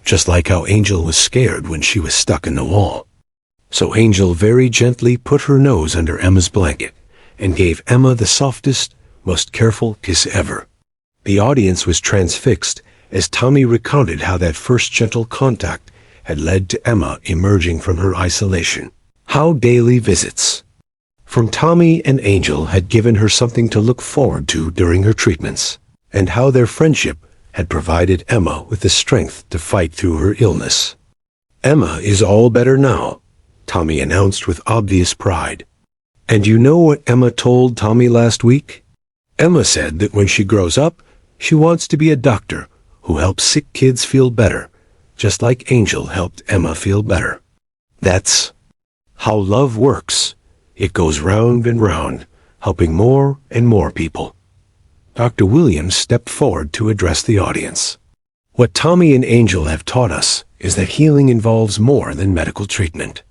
[SPEAKER 1] just like how Angel was scared when she was stuck in the wall. So Angel very gently put her nose under Emma's blanket and gave Emma the softest, most careful kiss ever." The audience was transfixed as Tommy recounted how that first gentle contact had led to Emma emerging from her isolation. How daily visits from Tommy and Angel had given her something to look forward to during her treatments, and how their friendship had provided Emma with the strength to fight through her illness. "Emma is all better now," Tommy announced with obvious pride. "And you know what Emma told Tommy last week? Emma said that when she grows up, she wants to be a doctor who helps sick kids feel better, just like Angel helped Emma feel better. That's how love works. It goes round and round, helping more and more people." Dr. Williams stepped forward to address the audience. "What Tommy and Angel have taught us is that healing involves more than medical treatment.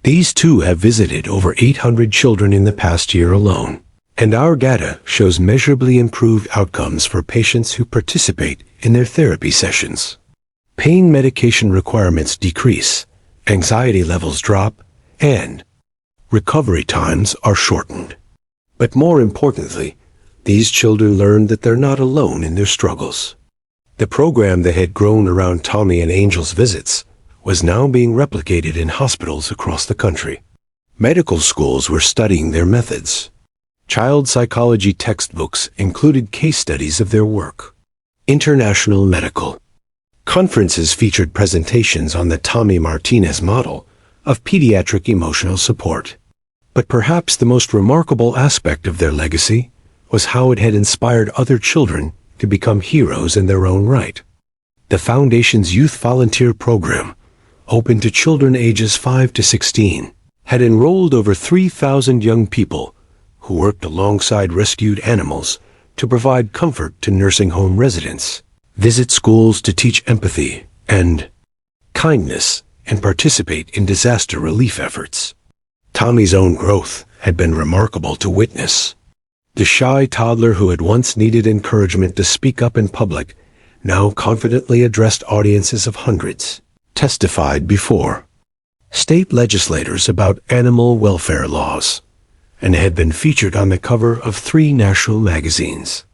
[SPEAKER 1] These two have visited over 800 children in the past year alone, and our data shows measurably improved outcomes for patients who participate in their therapy sessions. Pain medication requirements decrease, anxiety levels drop, and recovery times are shortened. But more importantly, these children learned that they're not alone in their struggles." The program that had grown around Tommy and Angel's visits was now being replicated in hospitals across the country. Medical schools were studying their methods. Child psychology textbooks included case studies of their work. International medical conferences featured presentations on the Tommy Martinez model of pediatric emotional support. But perhaps the most remarkable aspect of their legacy was how it had inspired other children to become heroes in their own right. The Foundation's Youth Volunteer Program, open to children ages 5 to 16, had enrolled over 3,000 young people who worked alongside rescued animals to provide comfort to nursing home residents, visit schools to teach empathy and kindness, and participate in disaster relief efforts. Tommy's own growth had been remarkable to witness. The shy toddler who had once needed encouragement to speak up in public now confidently addressed audiences of hundreds, testified before state legislators about animal welfare laws, and had been featured on the cover of 3 national magazines.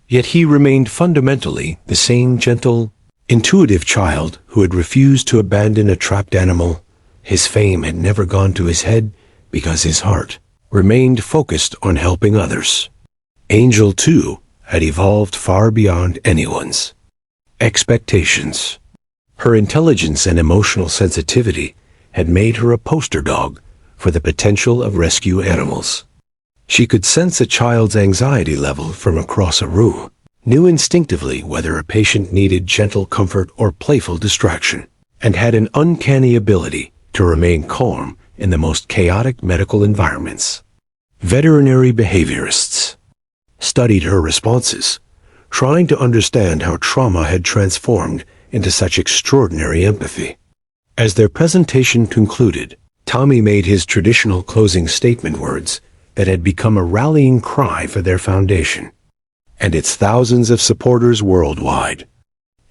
[SPEAKER 1] Yet he remained fundamentally the same gentle, intuitive child who had refused to abandon a trapped animal. His fame had never gone to his head because his heart remained focused on helping others. Angel, too, had evolved far beyond anyone's expectations. Her intelligence and emotional sensitivity had made her a poster dog for the potential of rescue animals. She could sense a child's anxiety level from across a room, knew instinctively whether a patient needed gentle comfort or playful distraction, and had an uncanny ability to remain calm in the most chaotic medical environments. Veterinary behaviorists studied her responses, trying to understand how trauma had transformed into such extraordinary empathy. As their presentation concluded, Tommy made his traditional closing statement words that had become a rallying cry for their foundation and its thousands of supporters worldwide.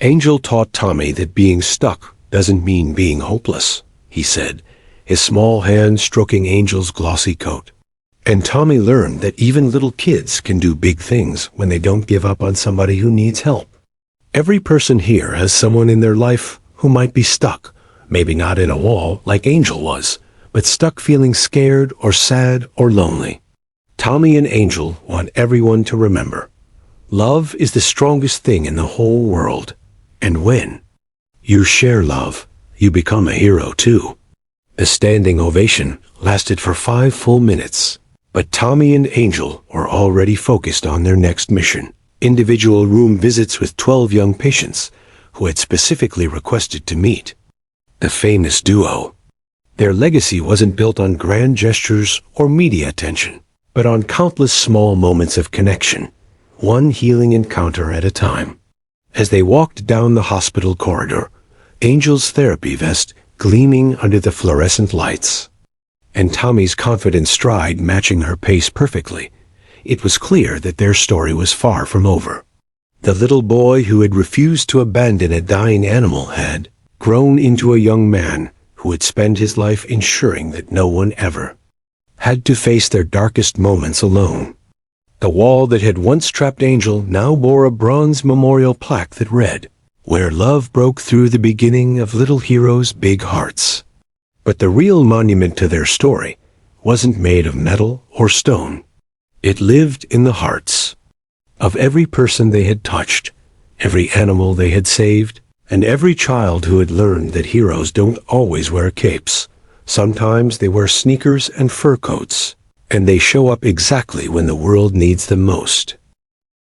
[SPEAKER 1] "Angel taught Tommy that being stuck doesn't mean being hopeless," he said, his small hand stroking Angel's glossy coat. "And Tommy learned that even little kids can do big things when they don't give up on somebody who needs help. Every person here has someone in their life who might be stuck, maybe not in a wall like Angel was, but stuck feeling scared or sad or lonely. Tommy and Angel want everyone to remember, love is the strongest thing in the whole world, and when you share love, you become a hero too." The standing ovation lasted for 5 full minutes, but Tommy and Angel were already focused on their next mission, individual room visits with 12 young patients who had specifically requested to meet the famous duo. Their legacy wasn't built on grand gestures or media attention, but on countless small moments of connection, one healing encounter at a time. As they walked down the hospital corridor, Angel's therapy vest gleaming under the fluorescent lights, and Tommy's confident stride matching her pace perfectly, it was clear that their story was far from over. The little boy who had refused to abandon a dying animal had grown into a young man who would spend his life ensuring that no one ever had to face their darkest moments alone. The wall that had once trapped Angel now bore a bronze memorial plaque that read, where love broke through the beginning of little heroes' big hearts. But the real monument to their story wasn't made of metal or stone. It lived in the hearts of every person they had touched, every animal they had saved, and every child who had learned that heroes don't always wear capes. Sometimes they wear sneakers and fur coats, and they show up exactly when the world needs them most.